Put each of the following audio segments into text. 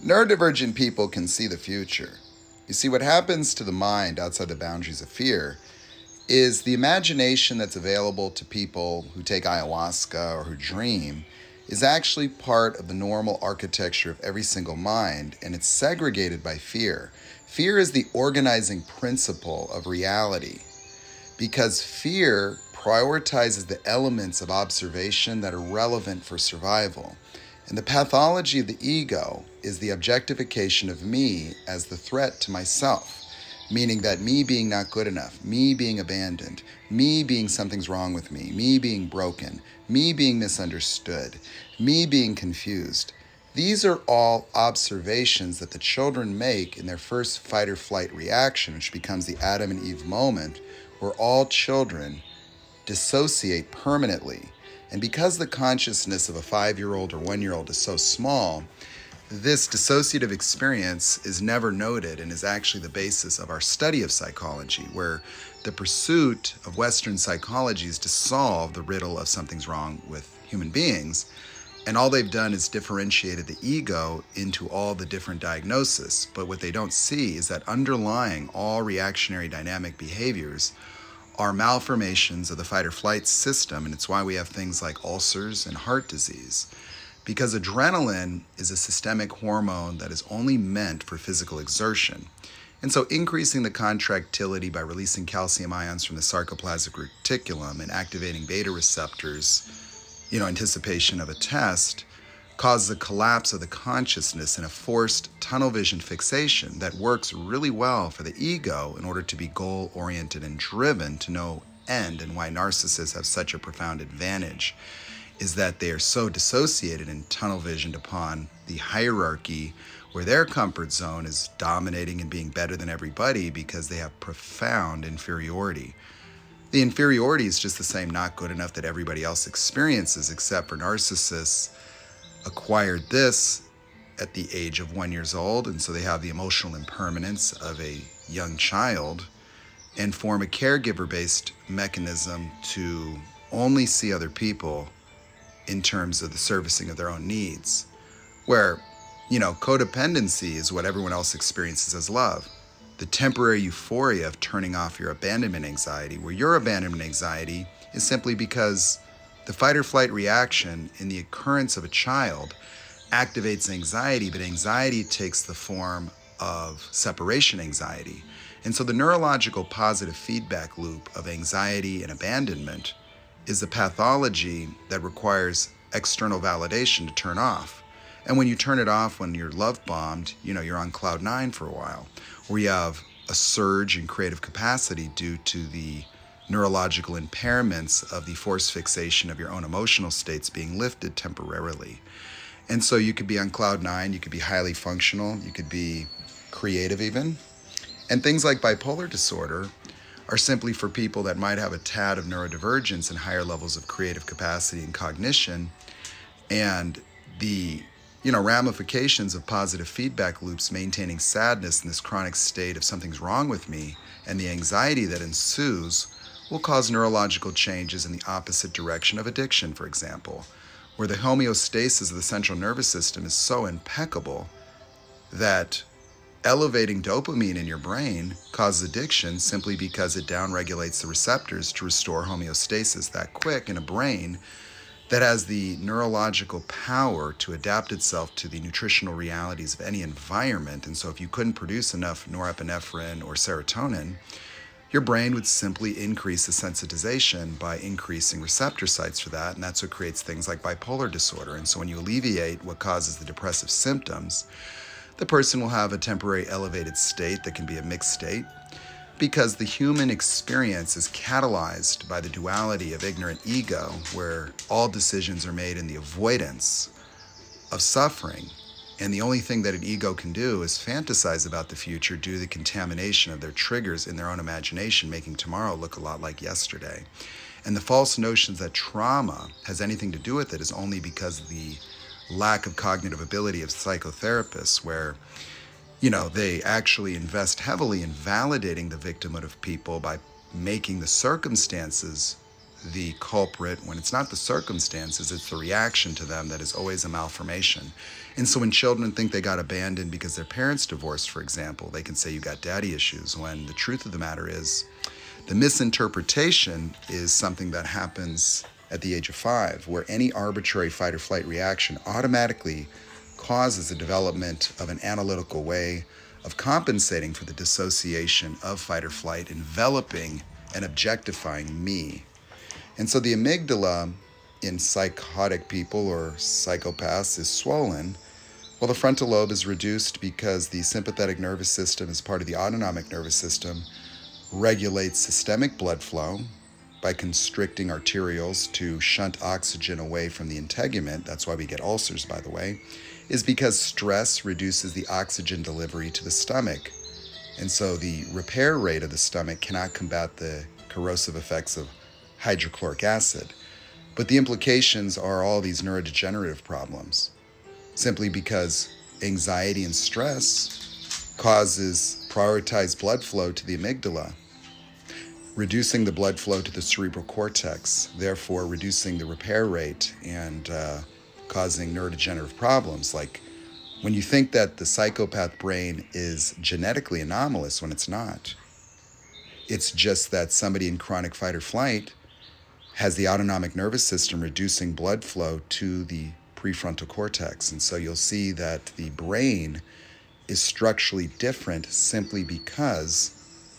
Neurodivergent people can see the future. You see, what happens to the mind outside the boundaries of fear is the imagination that's available to people who take ayahuasca or who dream is actually part of the normal architecture of every single mind, and it's segregated by fear. Fear is the organizing principle of reality because fear prioritizes the elements of observation that are relevant for survival. And the pathology of the ego is the objectification of me as the threat to myself, meaning that me being not good enough, me being abandoned, me being something's wrong with me being broken, me being misunderstood, me being confused. These are all observations that the children make in their first fight or flight reaction, which becomes the Adam and Eve moment, where all children dissociate permanently. And because the consciousness of a 5-year-old or 1-year-old is so small, this dissociative experience is never noted and is actually the basis of our study of psychology, where the pursuit of Western psychology is to solve the riddle of something's wrong with human beings. And all they've done is differentiated the ego into all the different diagnoses. But what they don't see is that underlying all reactionary dynamic behaviors are malformations of the fight or flight system, and it's why we have things like ulcers and heart disease. Because adrenaline is a systemic hormone that is only meant for physical exertion. And so increasing the contractility by releasing calcium ions from the sarcoplasmic reticulum and activating beta receptors, anticipation of a test, causes a collapse of the consciousness and a forced tunnel vision fixation that works really well for the ego in order to be goal-oriented and driven to no end. And why narcissists have such a profound advantage is that they are so dissociated and tunnel visioned upon the hierarchy where their comfort zone is dominating and being better than everybody because they have profound inferiority. The inferiority is just the same not good enough that everybody else experiences, except for narcissists acquired this at the age of 1 year old, and so they have the emotional impermanence of a young child and form a caregiver-based mechanism to only see other people in terms of the servicing of their own needs, where, codependency is what everyone else experiences as love. The temporary euphoria of turning off your abandonment anxiety, where your abandonment anxiety is simply because the fight or flight reaction in the occurrence of a child activates anxiety, but anxiety takes the form of separation anxiety. And so the neurological positive feedback loop of anxiety and abandonment is a pathology that requires external validation to turn off. And when you turn it off when you're love bombed, you're on cloud 9 for a while, or you have a surge in creative capacity due to the neurological impairments of the force fixation of your own emotional states being lifted temporarily. And so you could be on cloud 9, you could be highly functional, you could be creative even. And things like bipolar disorder are simply for people that might have a tad of neurodivergence and higher levels of creative capacity and cognition. And the ramifications of positive feedback loops maintaining sadness in this chronic state of something's wrong with me and the anxiety that ensues will cause neurological changes in the opposite direction of addiction, for example, where the homeostasis of the central nervous system is so impeccable that elevating dopamine in your brain causes addiction simply because it downregulates the receptors to restore homeostasis that quick in a brain that has the neurological power to adapt itself to the nutritional realities of any environment. And so if you couldn't produce enough norepinephrine or serotonin, your brain would simply increase the sensitization by increasing receptor sites for that, and that's what creates things like bipolar disorder. And so when you alleviate what causes the depressive symptoms, the person will have a temporary elevated state that can be a mixed state, because the human experience is catalyzed by the duality of ignorant ego, where all decisions are made in the avoidance of suffering. And the only thing that an ego can do is fantasize about the future due to the contamination of their triggers in their own imagination, making tomorrow look a lot like yesterday. And the false notions that trauma has anything to do with it is only because of the lack of cognitive ability of psychotherapists, where they actually invest heavily in validating the victimhood of people by making the circumstances the culprit, when it's not the circumstances, it's the reaction to them that is always a malformation. And so when children think they got abandoned because their parents divorced, for example, they can say you got daddy issues, when the truth of the matter is the misinterpretation is something that happens at the age of 5, where any arbitrary fight or flight reaction automatically causes the development of an analytical way of compensating for the dissociation of fight or flight, enveloping and objectifying me. And so the amygdala in psychotic people or psychopaths is swollen, while the frontal lobe is reduced because the sympathetic nervous system, as part of the autonomic nervous system, regulates systemic blood flow by constricting arterioles to shunt oxygen away from the integument. That's why we get ulcers, by the way, is because stress reduces the oxygen delivery to the stomach. And so the repair rate of the stomach cannot combat the corrosive effects of hydrochloric acid. But the implications are all these neurodegenerative problems, simply because anxiety and stress causes prioritized blood flow to the amygdala, reducing the blood flow to the cerebral cortex, therefore reducing the repair rate and causing neurodegenerative problems. Like when you think that the psychopath brain is genetically anomalous, when it's not. It's just that somebody in chronic fight or flight has the autonomic nervous system reducing blood flow to the prefrontal cortex. And so you'll see that the brain is structurally different simply because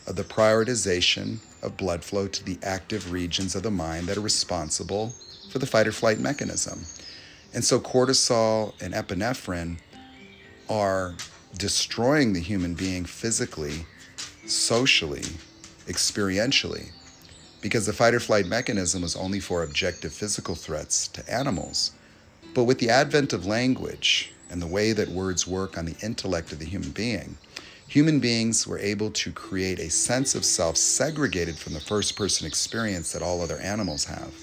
of the prioritization of blood flow to the active regions of the mind that are responsible for the fight or flight mechanism. And so cortisol and epinephrine are destroying the human being physically, socially, experientially, because the fight or flight mechanism was only for objective physical threats to animals. But with the advent of language and the way that words work on the intellect of the human beings were able to create a sense of self segregated from the first-person experience that all other animals have.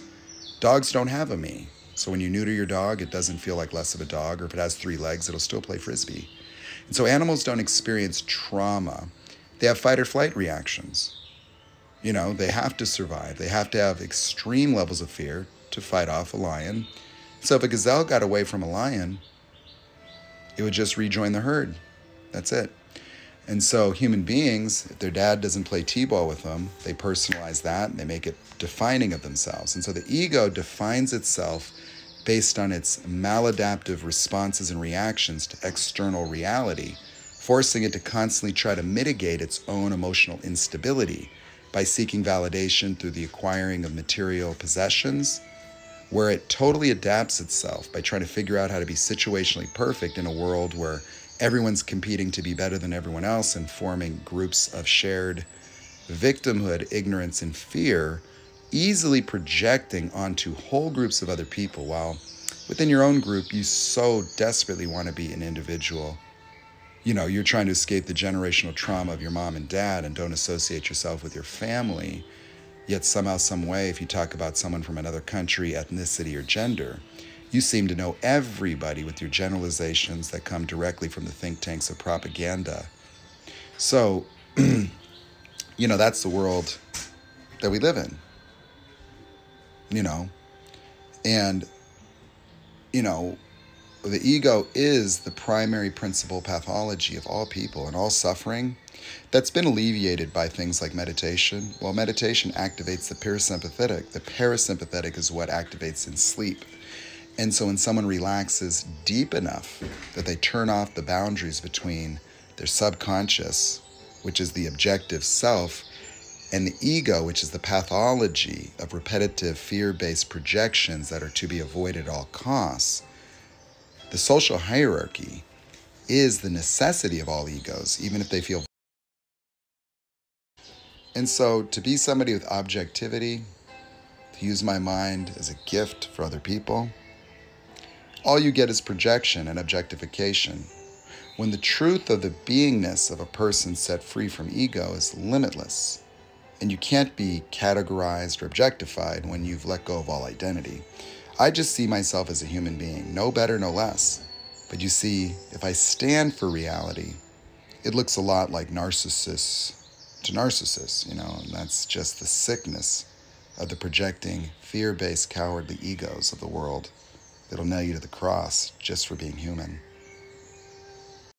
Dogs don't have a me. So when you neuter your dog, it doesn't feel like less of a dog, or if it has 3 legs, it'll still play frisbee. And so animals don't experience trauma. They have fight or flight reactions. You know, they have to survive. They have to have extreme levels of fear to fight off a lion. So if a gazelle got away from a lion, it would just rejoin the herd. That's it. And so human beings, if their dad doesn't play t-ball with them, they personalize that and they make it defining of themselves. And so the ego defines itself based on its maladaptive responses and reactions to external reality, forcing it to constantly try to mitigate its own emotional instability by seeking validation through the acquiring of material possessions, where it totally adapts itself by trying to figure out how to be situationally perfect in a world where everyone's competing to be better than everyone else and forming groups of shared victimhood, ignorance, and fear, easily projecting onto whole groups of other people, while within your own group, you so desperately want to be an individual. You know, you're trying to escape the generational trauma of your mom and dad and don't associate yourself with your family. Yet somehow, some way, if you talk about someone from another country, ethnicity, or gender, you seem to know everybody with your generalizations that come directly from the think tanks of propaganda. So, you know, that's the world that we live in, you know. And, you know, the ego is the primary principal pathology of all people and all suffering that's been alleviated by things like meditation. Well, meditation activates the parasympathetic. The parasympathetic is what activates in sleep. And so when someone relaxes deep enough that they turn off the boundaries between their subconscious, which is the objective self, and the ego, which is the pathology of repetitive fear-based projections that are to be avoided at all costs, the social hierarchy is the necessity of all egos, even if they feel. And so to be somebody with objectivity, to use my mind as a gift for other people, all you get is projection and objectification, when the truth of the beingness of a person set free from ego is limitless, and you can't be categorized or objectified when you've let go of all identity. I just see myself as a human being, no better, no less. But you see, if I stand for reality, it looks a lot like narcissist to narcissist, you know, and that's just the sickness of the projecting, fear-based, cowardly egos of the world that'll nail you to the cross just for being human.